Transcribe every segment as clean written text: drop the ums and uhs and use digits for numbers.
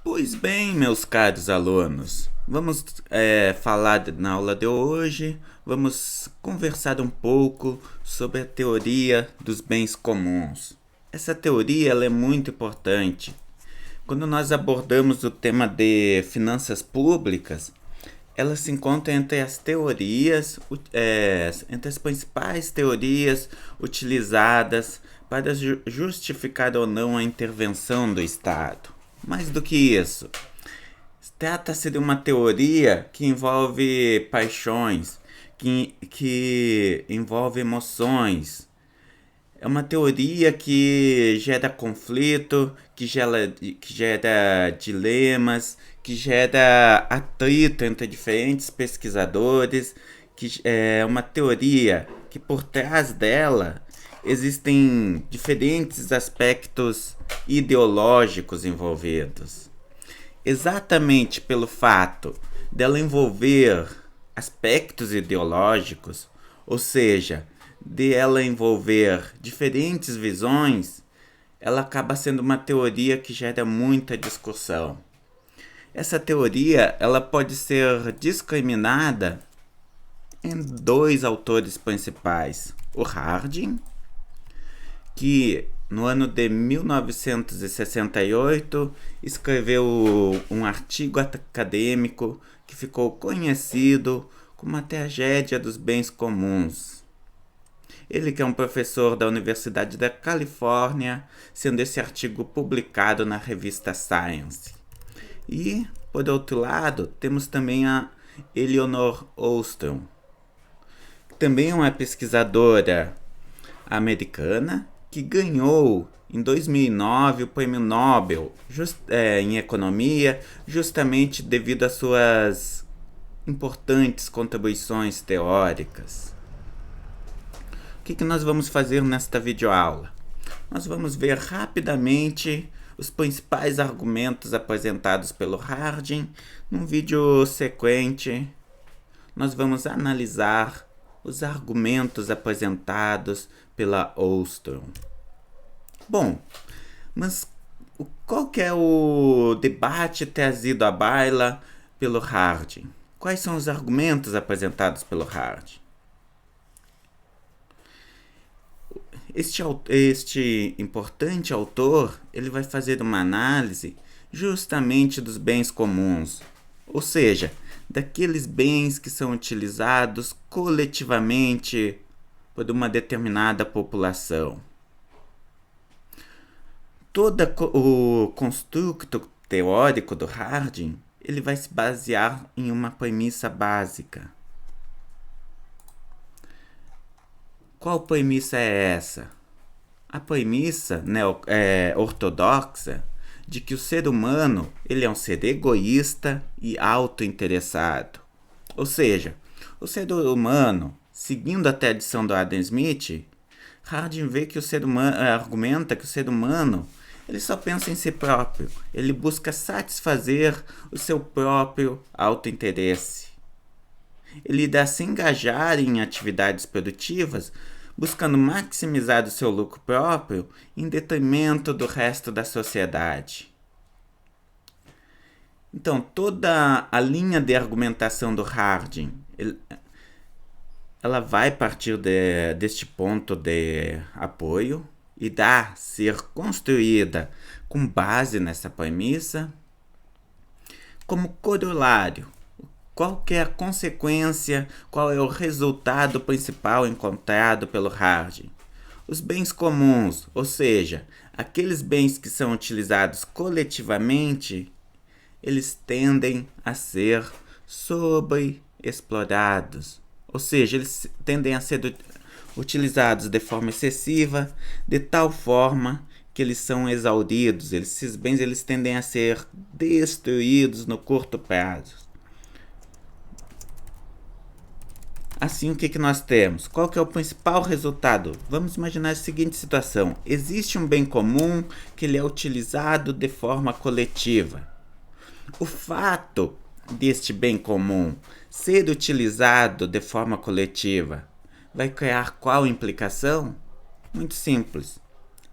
Pois bem, meus caros alunos, vamos falar na aula de hoje, vamos conversar um pouco sobre a teoria dos bens comuns. Essa teoria ela é muito importante. Quando nós abordamos o tema de finanças públicas, ela se encontra entre as teorias, entre as principais teorias utilizadas para justificar ou não a intervenção do Estado. Mais do que isso, trata-se de uma teoria que envolve paixões, que envolve emoções. É uma teoria que gera conflito, que gera dilemas, que gera atrito entre diferentes pesquisadores, que é uma teoria que por trás dela existem diferentes aspectos ideológicos envolvidos. Exatamente pelo fato dela envolver aspectos ideológicos, ou seja, de ela envolver diferentes visões, ela acaba sendo uma teoria que gera muita discussão. Essa teoria ela pode ser discriminada em dois autores principais: o Harding, que no ano de 1968 escreveu um artigo acadêmico que ficou conhecido como a tragédia dos bens comuns. Ele que é um professor da Universidade da Califórnia, sendo esse artigo publicado na revista Science. E, por outro lado, temos também a Eleanor Ostrom, que também é uma pesquisadora americana, que ganhou em 2009 o Prêmio Nobel em Economia, justamente devido às suas importantes contribuições teóricas. O que nós vamos fazer nesta videoaula? Nós vamos ver rapidamente os principais argumentos apresentados pelo Harding. Num vídeo sequente, nós vamos analisar os argumentos apresentados pela Ostrom. Bom, mas qual que é o debate trazido à baila pelo Harding? Quais são os argumentos apresentados pelo Harding? Este importante autor ele vai fazer uma análise justamente dos bens comuns, ou seja, daqueles bens que são utilizados coletivamente por uma determinada população. Todo o construto teórico do Harding ele vai se basear em uma premissa básica. Qual premissa é essa? A premissa ortodoxa de que o ser humano ele é um ser egoísta e autointeressado. Ou seja, o ser humano, seguindo a tradição do Adam Smith, Harding vê que o ser humano, argumenta que o ser humano ele só pensa em si próprio, ele busca satisfazer o seu próprio autointeresse. Ele irá se engajar em atividades produtivas, buscando maximizar o seu lucro próprio em detrimento do resto da sociedade. Então, toda a linha de argumentação do Harding, ela vai partir deste ponto de apoio e irá ser construída com base nessa premissa. Como corolário, qual que é a consequência, qual é o resultado principal encontrado pelo Harding? Os bens comuns, ou seja, aqueles bens que são utilizados coletivamente, eles tendem a ser sobreexplorados. Ou seja, eles tendem a ser utilizados de forma excessiva, de tal forma que eles são exauridos. Esses bens eles tendem a ser destruídos no curto prazo. Assim, o que nós temos? Qual que é o principal resultado? Vamos imaginar a seguinte situação. Existe um bem comum que ele é utilizado de forma coletiva. O fato deste bem comum ser utilizado de forma coletiva vai criar qual implicação? Muito simples.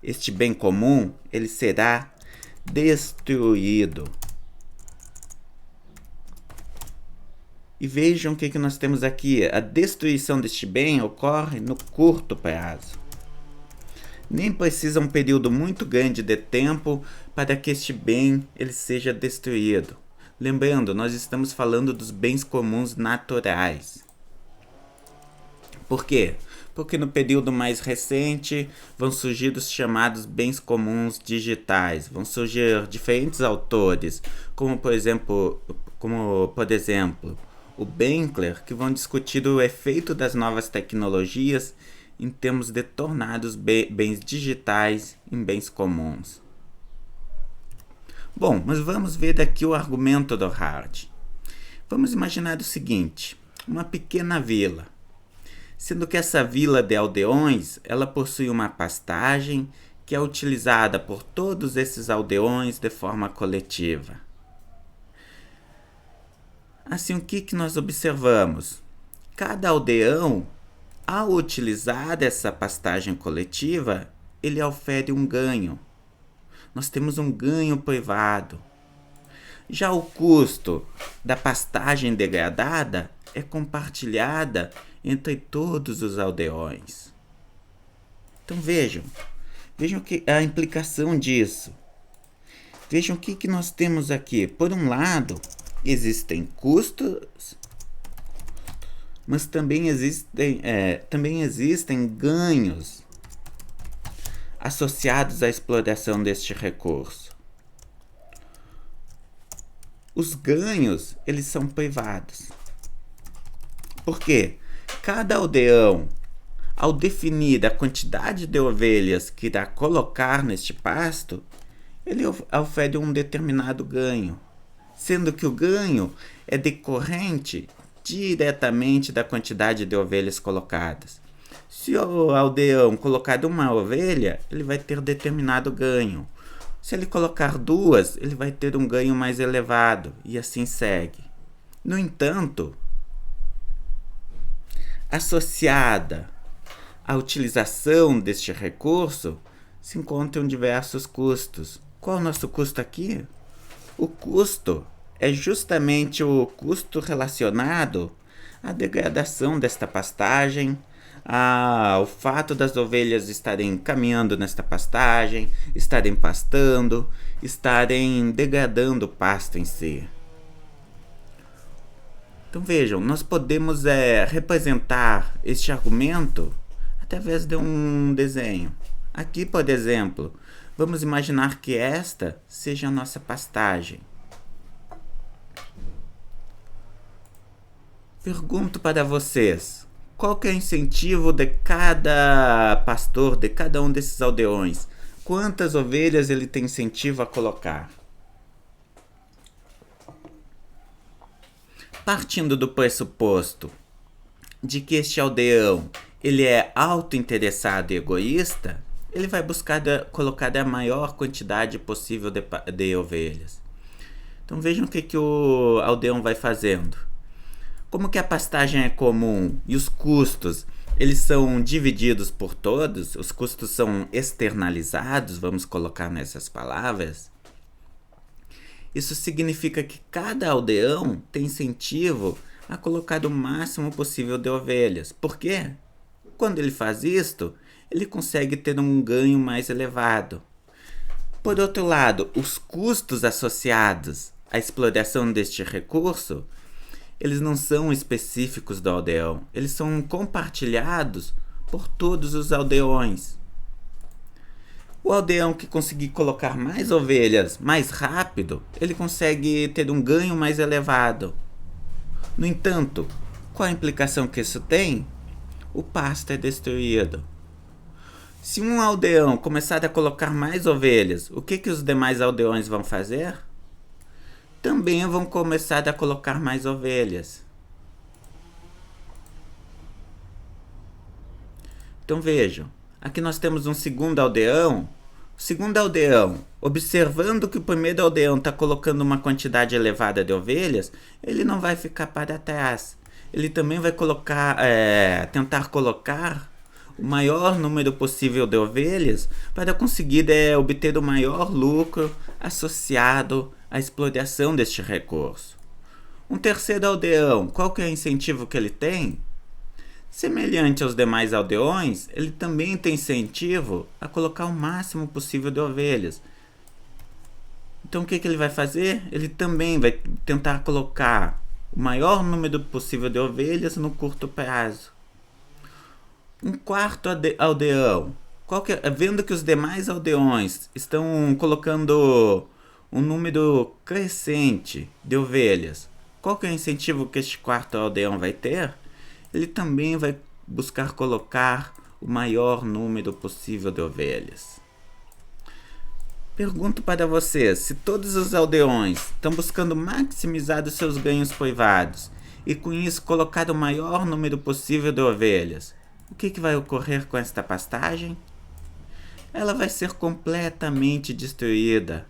Este bem comum ele será destruído. E vejam o que nós temos aqui. A destruição deste bem ocorre no curto prazo. Nem precisa um período muito grande de tempo para que este bem ele seja destruído. Lembrando, nós estamos falando dos bens comuns naturais. Por quê? Porque no período mais recente vão surgir os chamados bens comuns digitais. Vão surgir diferentes autores, como por exemplo, o Benkler, que vão discutir o efeito das novas tecnologias em termos de tornar os bens digitais em bens comuns. Bom, mas vamos ver aqui o argumento do Hardy. Vamos imaginar o seguinte: uma pequena vila. Sendo que essa vila de aldeões, ela possui uma pastagem que é utilizada por todos esses aldeões de forma coletiva. Assim, o que nós observamos? Cada aldeão, ao utilizar essa pastagem coletiva, ele ofere um ganho. Nós temos um ganho privado. Já o custo da pastagem degradada é compartilhada entre todos os aldeões. Então vejam que a implicação disso. Vejam o que nós temos aqui. Por um lado, existem custos, mas também existem ganhos associados à exploração deste recurso. Os ganhos, eles são privados. Por quê? Cada aldeão, ao definir a quantidade de ovelhas que irá colocar neste pasto, ele ofere um determinado ganho, sendo que o ganho é decorrente diretamente da quantidade de ovelhas colocadas. Se o aldeão colocar uma ovelha, ele vai ter determinado ganho. Se ele colocar duas, ele vai ter um ganho mais elevado, e assim segue. No entanto, associada à utilização deste recurso, se encontram diversos custos. Qual é o nosso custo aqui? O custo é justamente o custo relacionado à degradação desta pastagem, ao fato das ovelhas estarem caminhando nesta pastagem, estarem pastando, estarem degradando o pasto em si. Então vejam, nós podemos representar este argumento através de um desenho. Aqui, por exemplo, vamos imaginar que esta seja a nossa pastagem. Pergunto para vocês, qual que é o incentivo de cada pastor, de cada um desses aldeões? Quantas ovelhas ele tem incentivo a colocar? Partindo do pressuposto de que este aldeão ele é auto-interessado e egoísta, ele vai buscar colocar a maior quantidade possível de ovelhas. Então vejam o que o aldeão vai fazendo. Como que a pastagem é comum e os custos eles são divididos por todos, os custos são externalizados, vamos colocar nessas palavras, isso significa que cada aldeão tem incentivo a colocar o máximo possível de ovelhas. Por quê? Quando ele faz isto, ele consegue ter um ganho mais elevado. Por outro lado, os custos associados à exploração deste recurso, eles não são específicos do aldeão, eles são compartilhados por todos os aldeões. O aldeão que conseguir colocar mais ovelhas mais rápido, ele consegue ter um ganho mais elevado. No entanto, qual a implicação que isso tem? O pasto é destruído. Se um aldeão começar a colocar mais ovelhas, o que os demais aldeões vão fazer? Também vão começar a colocar mais ovelhas. Então vejam, aqui nós temos um segundo aldeão. O segundo aldeão, observando que o primeiro aldeão está colocando uma quantidade elevada de ovelhas, ele não vai ficar para trás. Ele também vai tentar colocar o maior número possível de ovelhas para conseguir obter o maior lucro associado à exploração deste recurso. Um terceiro aldeão, qual que é o incentivo que ele tem? Semelhante aos demais aldeões, ele também tem incentivo a colocar o máximo possível de ovelhas. Então o que ele vai fazer? Ele também vai tentar colocar o maior número possível de ovelhas no curto prazo. Um quarto aldeão. Vendo que os demais aldeões estão colocando um número crescente de ovelhas, qual que é o incentivo que este quarto aldeão vai ter? Ele também vai buscar colocar o maior número possível de ovelhas. Pergunto para vocês, se todos os aldeões estão buscando maximizar os seus ganhos privados e com isso colocar o maior número possível de ovelhas, o que vai ocorrer com esta pastagem? Ela vai ser completamente destruída.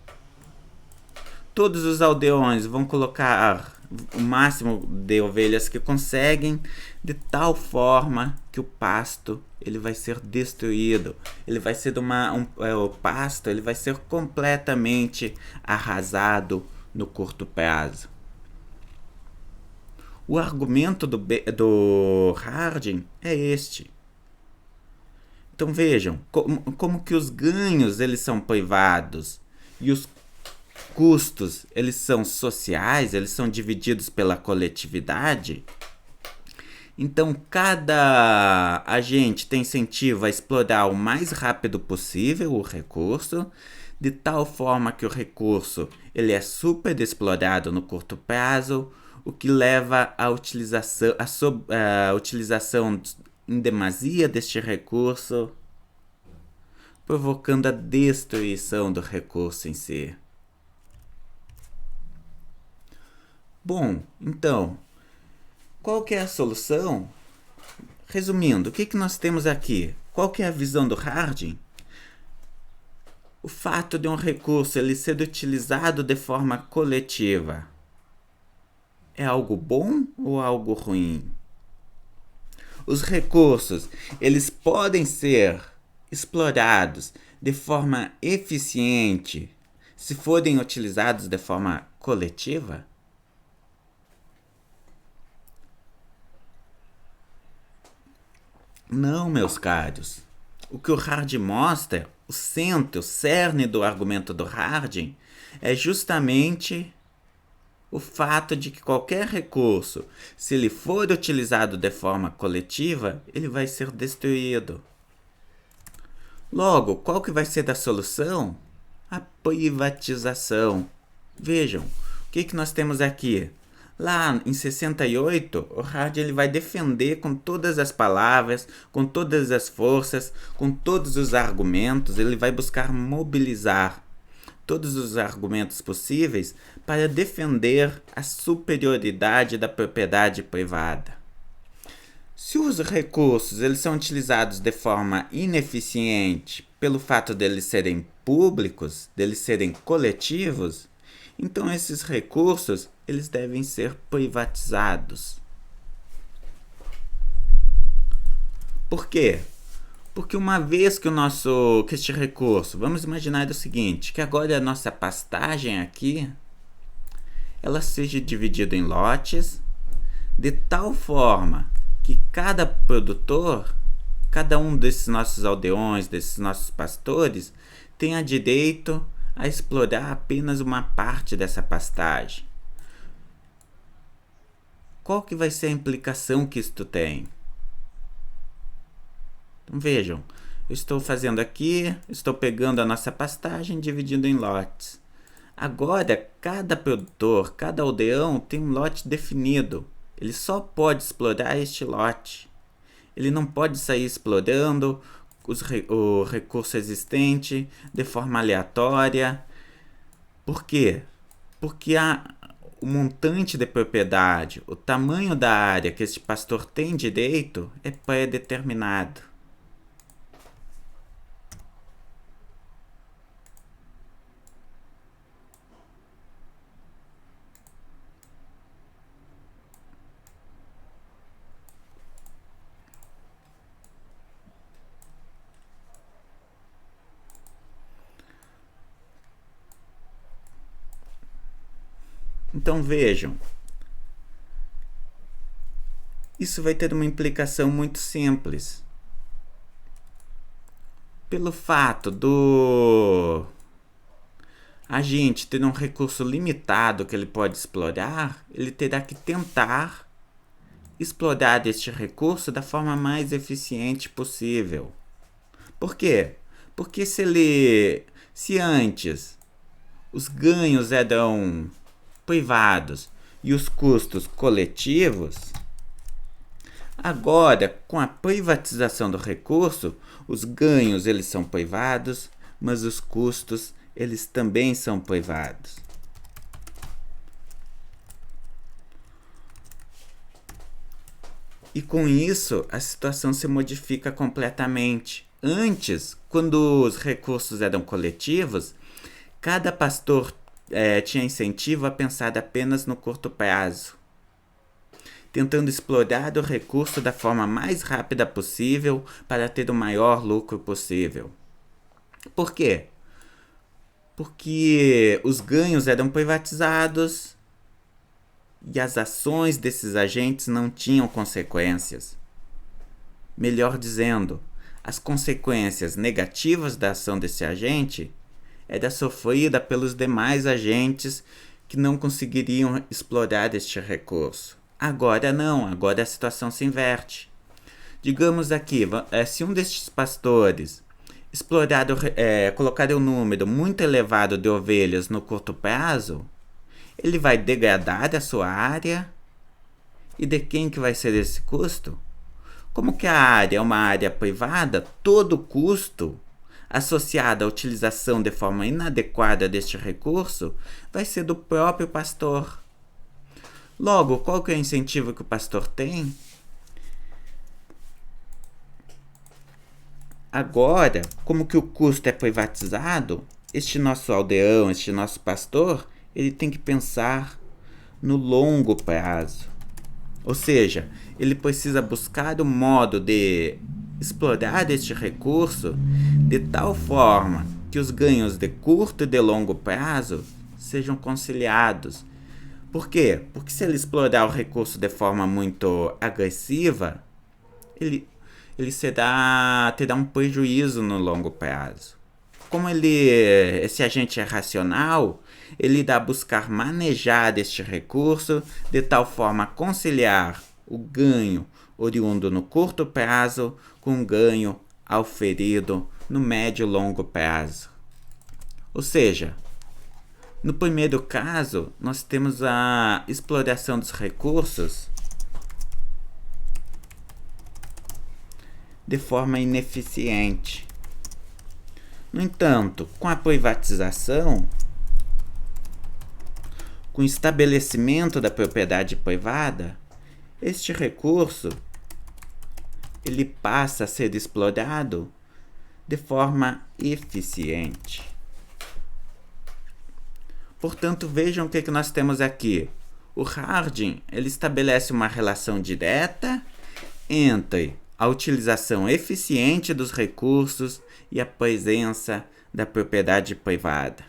Todos os aldeões vão colocar o máximo de ovelhas que conseguem, de tal forma que o pasto ele vai ser destruído. Ele vai ser o pasto ele vai ser completamente arrasado no curto prazo. O argumento do Harding é este. Então vejam como que os ganhos eles são privados e os custos eles são sociais, eles são divididos pela coletividade. Então cada agente tem incentivo a explorar o mais rápido possível o recurso, de tal forma que o recurso ele é super explorado no curto prazo, o que leva à utilização em demasia deste recurso, provocando a destruição do recurso em si. Bom, então, qual que é a solução? Resumindo, o que nós temos aqui? Qual que é a visão do Harding? O fato de um recurso ele ser utilizado de forma coletiva é algo bom ou algo ruim? Os recursos, eles podem ser explorados de forma eficiente se forem utilizados de forma coletiva? Não, meus caros. O que o Harding mostra, o centro, o cerne do argumento do Harding, é justamente o fato de que qualquer recurso, se ele for utilizado de forma coletiva, ele vai ser destruído. Logo, qual que vai ser a solução? A privatização. Vejam, o que nós temos aqui? Lá em 68, o Harding ele vai defender com todas as palavras, com todas as forças, com todos os argumentos, ele vai buscar mobilizar todos os argumentos possíveis para defender a superioridade da propriedade privada. Se os recursos eles são utilizados de forma ineficiente pelo fato deles serem públicos, deles serem coletivos, então esses recursos eles devem ser privatizados. Por quê? Porque uma vez que este recurso, vamos imaginar o seguinte, que agora a nossa pastagem aqui, ela seja dividida em lotes, de tal forma que cada produtor, cada um desses nossos aldeões, desses nossos pastores, tenha direito a explorar apenas uma parte dessa pastagem. Qual que vai ser a implicação que isto tem? Então vejam, eu estou fazendo aqui, estou pegando a nossa pastagem, dividindo em lotes. Agora, cada produtor, cada aldeão tem um lote definido. Ele só pode explorar este lote. Ele não pode sair explorando o recurso existente de forma aleatória. Por quê? Porque o montante de propriedade, o tamanho da área que este pastor tem direito é pré-determinado. Então vejam, Isso vai ter uma implicação muito simples. Pelo fato do agente ter um recurso limitado que ele pode explorar, ele terá que tentar explorar este recurso da forma mais eficiente possível. Por quê? Porque se antes os ganhos eram privados e os custos coletivos, agora, com a privatização do recurso, os ganhos eles são privados, mas os custos eles também são privados. E com isso, a situação se modifica completamente. Antes, quando os recursos eram coletivos, cada pastor tinha incentivo a pensar apenas no curto prazo, tentando explorar o recurso da forma mais rápida possível para ter o maior lucro possível. Por quê? Porque os ganhos eram privatizados e as ações desses agentes não tinham consequências. Melhor dizendo, as consequências negativas da ação desse agente era sofrida pelos demais agentes que não conseguiriam explorar este recurso. Agora não, agora a situação se inverte. Digamos aqui, se um destes pastores colocar um número muito elevado de ovelhas no curto prazo, ele vai degradar a sua área. E de quem que vai ser esse custo? Como que a área é uma área privada, todo custo associado à utilização de forma inadequada deste recurso vai ser do próprio pastor. Logo, qual que é o incentivo que o pastor tem? Agora, como que o custo é privatizado, este nosso aldeão, este nosso pastor, ele tem que pensar no longo prazo. Ou seja, ele precisa buscar um modo de explorar este recurso de tal forma que os ganhos de curto e de longo prazo sejam conciliados. Por quê? Porque se ele explorar o recurso de forma muito agressiva, ele terá um prejuízo no longo prazo. Como esse agente é racional, ele irá buscar manejar este recurso de tal forma a conciliar o ganho oriundo no curto prazo com o ganho auferido no médio e longo prazo. Ou seja, no primeiro caso, nós temos a exploração dos recursos de forma ineficiente. No entanto, com a privatização, com o estabelecimento da propriedade privada, este recurso ele passa a ser explorado de forma eficiente. Portanto, vejam o que nós temos aqui. O Harding ele estabelece uma relação direta entre a utilização eficiente dos recursos e a presença da propriedade privada.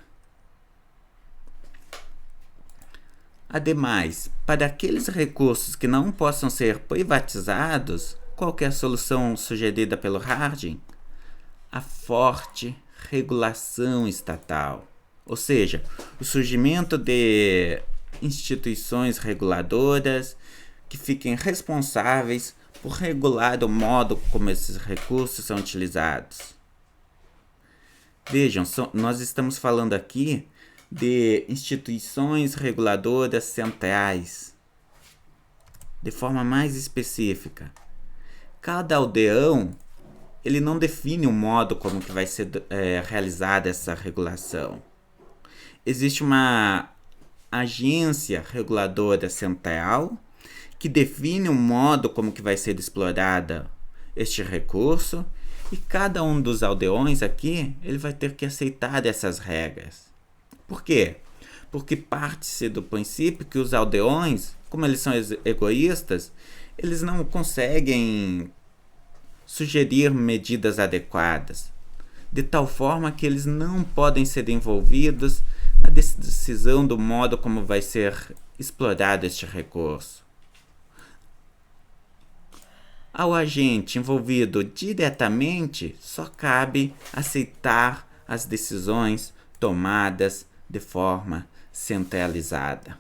Ademais, para aqueles recursos que não possam ser privatizados, qual que é a solução sugerida pelo Harding? A forte regulação estatal. Ou seja, o surgimento de instituições reguladoras que fiquem responsáveis por regular o modo como esses recursos são utilizados. Vejam, nós estamos falando aqui de instituições reguladoras centrais. De forma mais específica, cada aldeão ele não define o modo como que vai ser realizada essa regulação. Existe uma agência reguladora central que define o modo como que vai ser explorada este recurso e cada um dos aldeões aqui ele vai ter que aceitar essas regras. Por quê? Porque parte-se do princípio que os aldeões, como eles são egoístas, eles não conseguem sugerir medidas adequadas, de tal forma que eles não podem ser envolvidos na decisão do modo como vai ser explorado este recurso. Ao agente envolvido diretamente, só cabe aceitar as decisões tomadas de forma centralizada.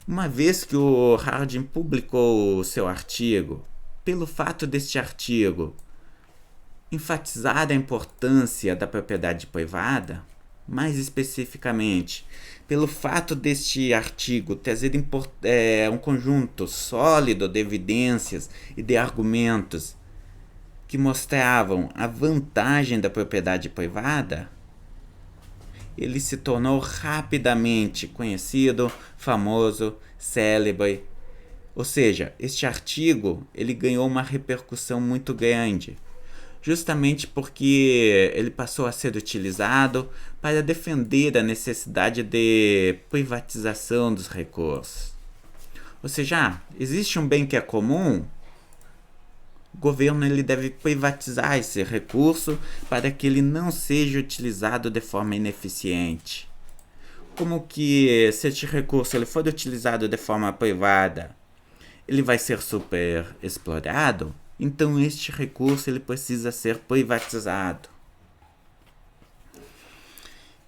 Uma vez que o Harding publicou o seu artigo, pelo fato deste artigo enfatizar a importância da propriedade privada, mais especificamente, pelo fato deste artigo trazer um conjunto sólido de evidências e de argumentos que mostravam a vantagem da propriedade privada, ele se tornou rapidamente conhecido, famoso, célebre. Ou seja, este artigo ele ganhou uma repercussão muito grande, justamente porque ele passou a ser utilizado para defender a necessidade de privatização dos recursos. Ou seja, existe um bem que é comum, o governo ele deve privatizar esse recurso para que ele não seja utilizado de forma ineficiente. Como que se este recurso ele for utilizado de forma privada, ele vai ser super explorado? Então este recurso ele precisa ser privatizado.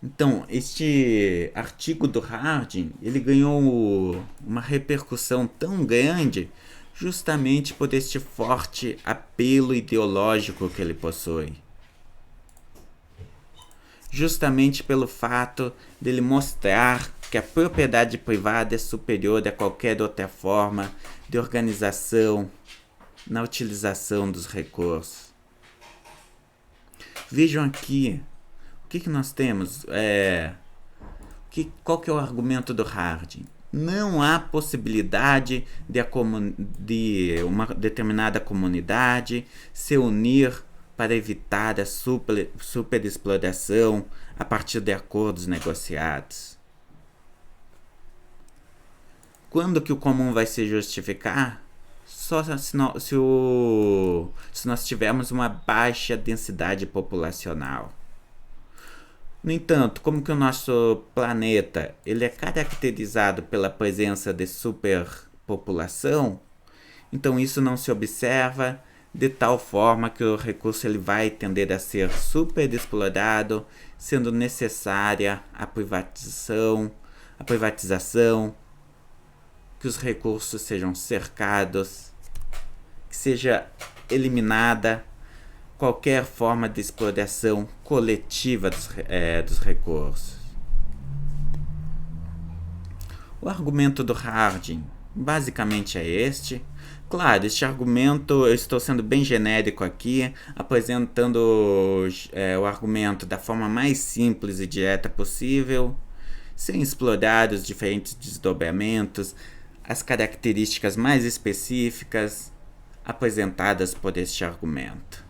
Então, este artigo do Harding, ele ganhou uma repercussão tão grande justamente por este forte apelo ideológico que ele possui. Justamente pelo fato dele mostrar que a propriedade privada é superior a qualquer outra forma de organização na utilização dos recursos. Vejam aqui, o que nós temos? Qual que é o argumento do Harding? Não há possibilidade de uma determinada comunidade se unir para evitar a superexploração a partir de acordos negociados. Quando que o comum vai se justificar? Só se nós tivermos uma baixa densidade populacional. No entanto, como que o nosso planeta ele é caracterizado pela presença de superpopulação, então isso não se observa de tal forma que o recurso ele vai tender a ser superexplorado, sendo necessária a privatização, que os recursos sejam cercados, que seja eliminada qualquer forma de exploração coletiva dos recursos. O argumento do Harding basicamente é este. Claro, este argumento, eu estou sendo bem genérico aqui, apresentando o argumento da forma mais simples e direta possível, sem explorar os diferentes desdobramentos, as características mais específicas apresentadas por este argumento.